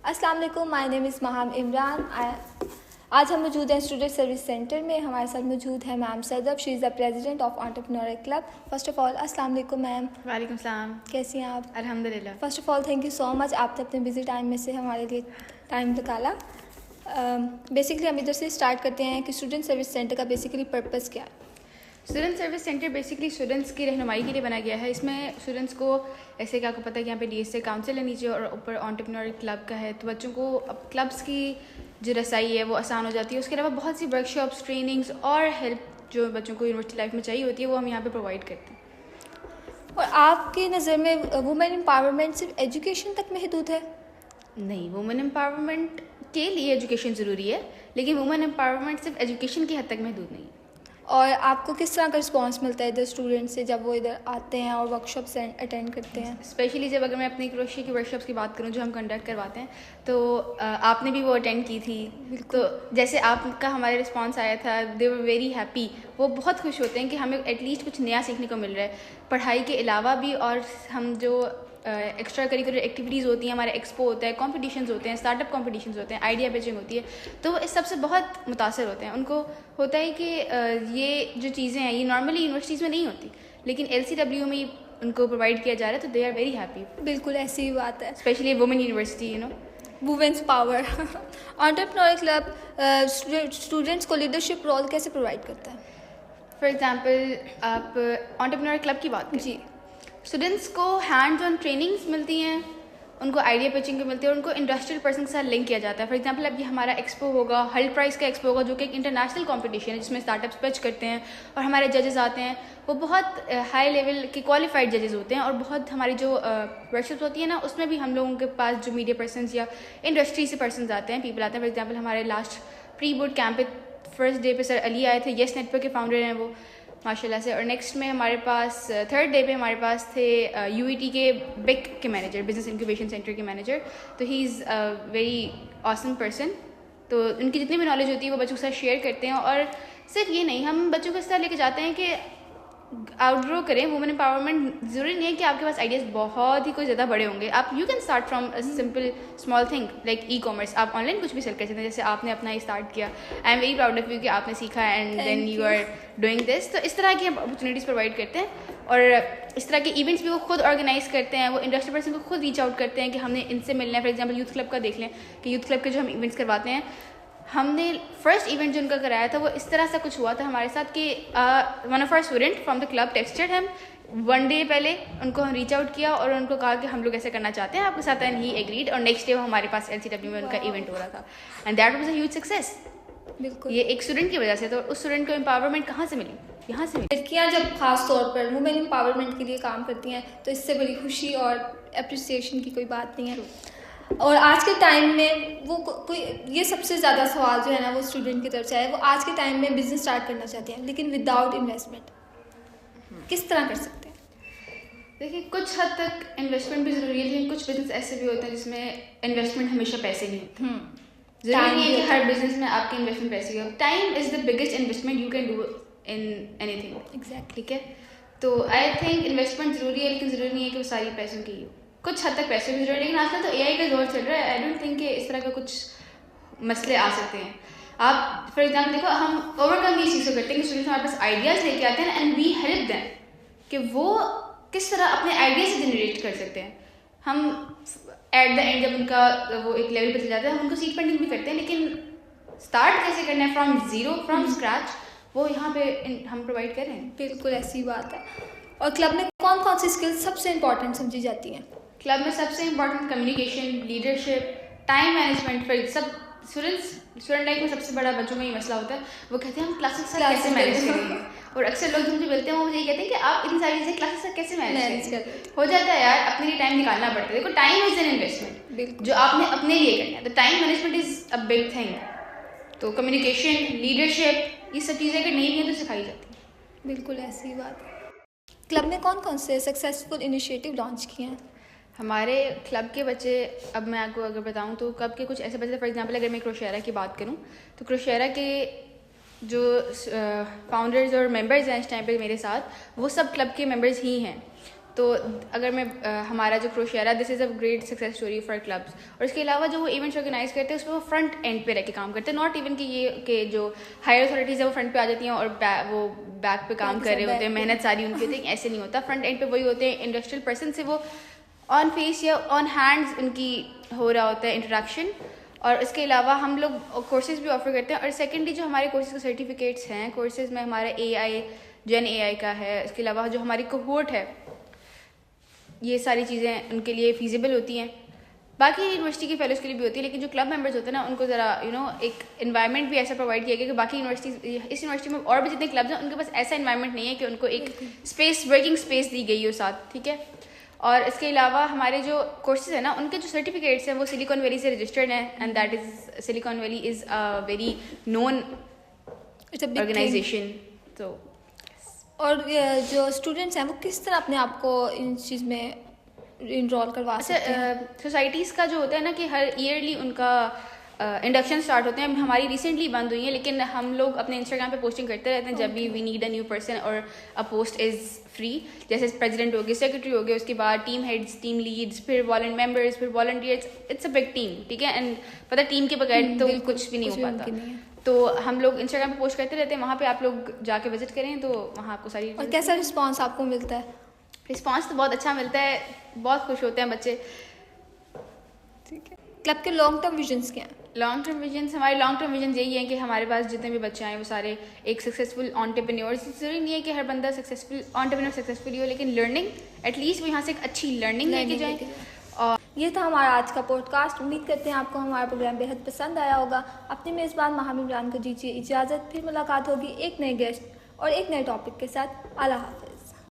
अस्सलाम वालेकुम, my name is महाम Imran. आज हम मौजूद हैं स्टूडेंट सर्विस सेंटर में। हमारे साथ मौजूद है ma'am Sadab, she is the president of entrepreneur club. First of all अस्सलाम वालेकुम मैम। वालेकुम सलाम। कैसी हैं आप? अल्हम्दुलिल्लाह। First of all thank you so much, आपने अपने बिजी टाइम में से हमारे लिए टाइम निकाला। बेसिकली हम इधर से स्टार्ट करते हैं कि स्टूडेंट सर्विस सेंटर का बेसिकली पर्पस क्या है। Student service centre basically students की रहनुमाई के लिए बनाया गया है। इसमें स्टूडेंट्स को, ऐसे कि आपको पता है कि यहाँ पे DSA काउंसिल है नीचे और ऊपर एंटरप्रेन्योर क्लब का है, तो बच्चों को अब क्लब्स की जो रसाई है वो आसान हो जाती है। उसके अलावा बहुत सी वर्कशॉप्स, ट्रेनिंग्स और हेल्प जो बच्चों को यूनिवर्सिटी लाइफ में चाहिए होती है वो हम यहाँ पे प्रोवाइड करते हैं। और आपकी नज़र में वुमेन एम्पावरमेंट सिर्फ एजुकेशन तक महदूद है? नहीं, वुमेन एम्पावरमेंट के लिए एजुकेशन ज़रूरी है, लेकिन वुमेन एम्पावरमेंट सिर्फ एजुकेशन की हद तक महदूद नहीं है। और आपको किस तरह का रिस्पांस मिलता है इधर स्टूडेंट से जब वो इधर आते हैं और वर्कशॉप्स अटेंड करते हैं? स्पेशली जब अगर मैं अपनी क्रोशे की वर्कशॉप्स की बात करूं जो हम कंडक्ट करवाते हैं, तो आपने भी वो अटेंड की थी, तो जैसे आपका हमारे रिस्पांस आया था, दे वर वेरी हैप्पी। वो बहुत खुश होते हैं कि हमें एटलीस्ट कुछ नया सीखने को मिल रहा है पढ़ाई के अलावा भी। और हम जो एक्स्ट्रा करिकुलर एक्टिविटीज़ होती हैं, हमारे एक्सपो होता है, कॉम्पिटिशन्स होते हैं, स्टार्टअप कॉम्पिटिशन्स होते हैं, आइडिया पिचिंग होती है, तो वो इस सब से बहुत मुतासर होते हैं। उनको होता है कि ये जो चीज़ें हैं ये नॉर्मली यूनिवर्सिटीज़ में नहीं होती, लेकिन LCW में उनको प्रोवाइड किया जा रहा है, तो दे आर वेरी हैप्पी। बिल्कुल ऐसी ही बात है, specially women university, you know, women's power. Entrepreneur club students को लीडरशिप रोल कैसे प्रोवाइड करता है? फॉर एग्जाम्पल आप एंटरप्रेन्योर क्लब की बात करें, जी, स्टूडेंट्स को हैंड्स ऑन ट्रेनिंग्स मिलती हैं, उनको आइडिया पिचिंग की मिलती है, और उनको इंडस्ट्रियल पर्सन के साथ लिंक किया जाता है। फॉर एग्जांपल अब ये हमारा एक्सपो होगा, हल्ट प्राइस का एक्सपो होगा, जो कि एक इंटरनेशनल कंपटीशन है जिसमें स्टार्टअप्स पिच करते हैं और हमारे जजेस आते हैं। वो बहुत हाई लेवल के क्वालिफाइड जजेस होते हैं, और बहुत हमारी जो वर्कशॉप्स होती है ना, उसमें भी हम लोगों के पास जो मीडिया पर्सनस या इंडस्ट्री से पर्सन आते हैं, पीपल आते हैं। फॉर एग्जाम्पल हमारे लास्ट प्री बोर्ड कैंप पे फर्स्ट डे पे सर अली आए थे, येस नेटवर्क के फाउंडर हैं वो माशाल्लाह से। और नेक्स्ट में हमारे पास थर्ड डे पे हमारे पास थे UET के बिग के मैनेजर, बिजनेस इंक्यूबेशन सेंटर के मैनेजर, तो he is a very awesome person. तो उनकी जितनी भी नॉलेज होती है वो बच्चों के साथ शेयर करते हैं। और सिर्फ ये नहीं, हम बच्चों को इस तरह लेके जाते हैं कि आउटग्रो करें वुमेन एम्पावरमेंट। ज़रूरी नहीं है कि आपके पास आइडियाज़ बहुत ही कोई ज़्यादा बड़े होंगे। आप you can start from a simple small thing like e-commerce. आप ऑनलाइन कुछ भी सेल कर सकते हैं, जैसे आपने अपना ही स्टार्ट किया। I am very proud of you कि आपने सीखा and then you are doing this. तो इस तरह की अपॉर्चुनिटीज़ प्रोवाइड करते हैं, और इस तरह के इवेंट्स भी वो खुद ऑर्गेनाइज करते हैं। वो इंडस्ट्री पर्सन को खुद रीच आउट करते हैं कि हमने इनसे मिलना है। फॉर एग्जाम्पल यूथ क्लब का देख लें कि यूथ क्लब के जो हम इवेंट्स करवाते हैं, हमने फर्स्ट इवेंट जो उनका कराया था वो इस तरह से कुछ हुआ था हमारे साथ कि one of our student from the club texted हम 1 डे पहले, उनको हम रीच आउट किया और उनको कहा कि हम लोग ऐसे करना चाहते हैं आपके साथ, एंड ही एग्रीड। और नेक्स्ट डे वो हमारे पास LCW में उनका इवेंट हो रहा था, and that was a huge success. बिल्कुल, ये एक स्टूडेंट की वजह से। तो उस स्टूडेंट को एम्पावरमेंट कहाँ से मिली? यहाँ से मिली। लड़कियाँ जब खास तौर पर वुमेन एम्पावरमेंट के लिए काम करती हैं तो इससे बड़ी खुशी और अप्रिसिएशन की कोई बात नहीं है। और आज के टाइम में वो कोई, ये सबसे ज़्यादा सवाल जो है ना वो स्टूडेंट की तरफ से है, वो आज के टाइम में बिजनेस स्टार्ट करना चाहते हैं लेकिन विदाउट इन्वेस्टमेंट किस तरह कर सकते हैं? देखिए, कुछ हद तक इन्वेस्टमेंट भी ज़रूरी है, लेकिन कुछ बिजनेस ऐसे भी होते हैं जिसमें इन्वेस्टमेंट हमेशा पैसे नहीं होते। ज़रूरी नहीं है कि हर बिजनेस में आपकी इन्वेस्टमेंट पैसे की हो। Time is the biggest investment you can do in anything. Exactly. ठीक है, तो आई थिंक इन्वेस्टमेंट ज़रूरी है, लेकिन ज़रूरी नहीं है कि वो सारी पैसों की हो। कुछ हद तक पैसे भी जरूरी है, लेकिन आजकल तो AI का जोर चल रहा है। आई डोंट थिंक कि इस तरह का कुछ मसले आ सकते हैं। आप फॉर एग्जाम्पल देखो, हम ओवरकम ये चीज़ को करते हैं कि स्टूडेंट्स हमारे पास आइडियाज़ लेके आते हैं एंड वी हेल्प देम कि वो किस तरह अपने आइडिया से जनरेट कर सकते हैं। हम एट द एंड जब उनका वो एक लेवल पर चल जाता है, हम उनको सीड फंडिंग भी करते हैं, लेकिन स्टार्ट कैसे करना है फ्रॉम ज़ीरो, फ्रॉम स्क्रैच, वो यहाँ पे हम प्रोवाइड कर रहे हैं। बिल्कुल ऐसी बात है। और क्लब में कौन कौन सी स्किल्स सबसे इम्पोर्टेंट समझी जाती हैं? क्लब में सबसे important communication, leadership, time management. फिर सब स्टूडेंट लाइफ में सबसे बड़ा बच्चों का ये मसला होता है, वो कहते हैं हम क्लासेस से कैसे मैनेज करेंगे। और अक्सर लोग जो मुझे मिलते हैं वो मुझे ये कहते हैं कि आप इतनी सारी चीज़ें क्लासेस से कैसे मैनेज करेंगे। हो जाता है यार, अपने लिए टाइम निकालना पड़ता है। देखो, टाइम इज़ एन इन्वेस्टमेंट जो आपने अपने लिए करना है, तो time management is a big thing. तो कम्युनिकेशन, लीडरशिप, ये सब चीज़ें अगर नहीं भी हैं तो सिखाई जाती हैं। बिल्कुल ऐसी बात है। क्लब ने कौन कौन से सक्सेसफुल इनिशिएटिव लॉन्च किए हैं? हमारे क्लब के बच्चे, अब मैं आपको अगर बताऊं तो क्लब के कुछ ऐसे बच्चे, फॉर एग्जांपल अगर मैं क्रोशेरा की बात करूं तो क्रोशेरा के जो फाउंडर्स और मेंबर्स हैं इस टाइम पे मेरे साथ, वो सब क्लब के मेंबर्स ही हैं। तो अगर मैं हमारा जो क्रोशियरा, this is a great success story for clubs. और इसके अलावा जो वो इवेंट्स ऑर्गेनाइज करते हैं उसमें वो फ्रंट एंड पे रह के काम करते हैं, नॉट इवन कि ये कि जो हायर अथॉरिटीज़ है वो फ्रंट पे आ जाती हैं और वो बैक पे काम कर रहे होते हैं, मेहनत सारी उनकी होती है, ऐसे नहीं होता। फ्रंट एंड पे वही होते हैं, इंडस्ट्रियल पर्सन से वो ऑन फेस या ऑन हैंड्स उनकी हो रहा होता है इंटरेक्शन। और इसके अलावा हम लोग कोर्सेज भी ऑफर करते हैं। और सेकेंडली जो हमारे कोर्सेज के सर्टिफिकेट्स हैं, कोर्सेज में हमारा AI जेन AI का है, इसके अलावा जो हमारी कोहोर्ट है, ये सारी चीज़ें उनके लिए फीजिबल होती हैं। बाकी यूनिवर्सिटी के फेलोज़ के लिए भी होती है, लेकिन जो क्लब मेंबर्स होते हैं ना उनको ज़रा एक इन्वायरमेंट भी ऐसा प्रोवाइड किया गया कि बाकी यूनिवर्सिटी, इस यूनिवर्सिटी में और भी जितने क्लब्स हैं उनके पास ऐसा इन्वायरमेंट नहीं है कि उनको एक स्पेस, वर्किंग स्पेस दी गई हो साथ, ठीक है। और इसके अलावा हमारे जो कोर्सेज हैं ना उनके जो सर्टिफिकेट्स हैं वो सिलिकॉन वैली से रजिस्टर्ड हैं, and that is Silicon Valley is a very known organisation. तो और जो स्टूडेंट्स हैं वो किस तरह अपने आप को इन चीज़ में इनरोल करवा सकते हैं? सोसाइटीज़ का जो होता है ना कि हर ईयरली उनका इंडक्शन स्टार्ट होते हैं। हमारी रिसेंटली बंद हुई है, लेकिन हम लोग अपने इंस्टाग्राम पे पोस्टिंग करते रहते हैं जब भी we need a new person और अ पोस्ट इज़ फ्री। जैसे प्रेसिडेंट हो गए, सेक्रेटरी हो गए, उसके बाद टीम हेड्स, टीम लीड्स, फिर मेंबर्स, फिर volunteers. It's a big team, ठीक है। एंड पता टीम के बगैर तो कुछ भी नहीं हो पाता। तो हम लोग इंस्टाग्राम पे पोस्ट करते रहते हैं, वहाँ पे आप लोग जाके विजिट करें तो वहाँ आपको सारी। और कैसा रिस्पांस आपको मिलता है? रिस्पांस तो बहुत अच्छा मिलता है, बहुत खुश होते हैं बच्चे। ठीक है। क्लब के लॉन्ग टर्म विजन्स क्या हैं? लॉन्ग टर्म विजन्स, हमारे लॉन्ग टर्म विजन यही है कि हमारे पास जितने भी बच्चे आए वो सारे एक सक्सेसफुल एंटरप्रेन्योर्स। ज़रूरी नहीं है कि हर बंदा सक्सेसफुल एंटरप्रेन्योर सक्सेसफुल ही हो, लेकिन लर्निंग एटलीस्ट वो यहाँ से एक अच्छी लर्निंग लेके जाए। और ये था हमारा आज का पॉडकास्ट। उम्मीद करते हैं आपको हमारा प्रोग्राम बेहद पसंद आया होगा। अपने मेज़बान महाम इमरान को दीजिए इजाज़त। फिर मुलाकात होगी एक नए गेस्ट और एक नए टॉपिक के साथ। अल्लाह हाफ़िज़।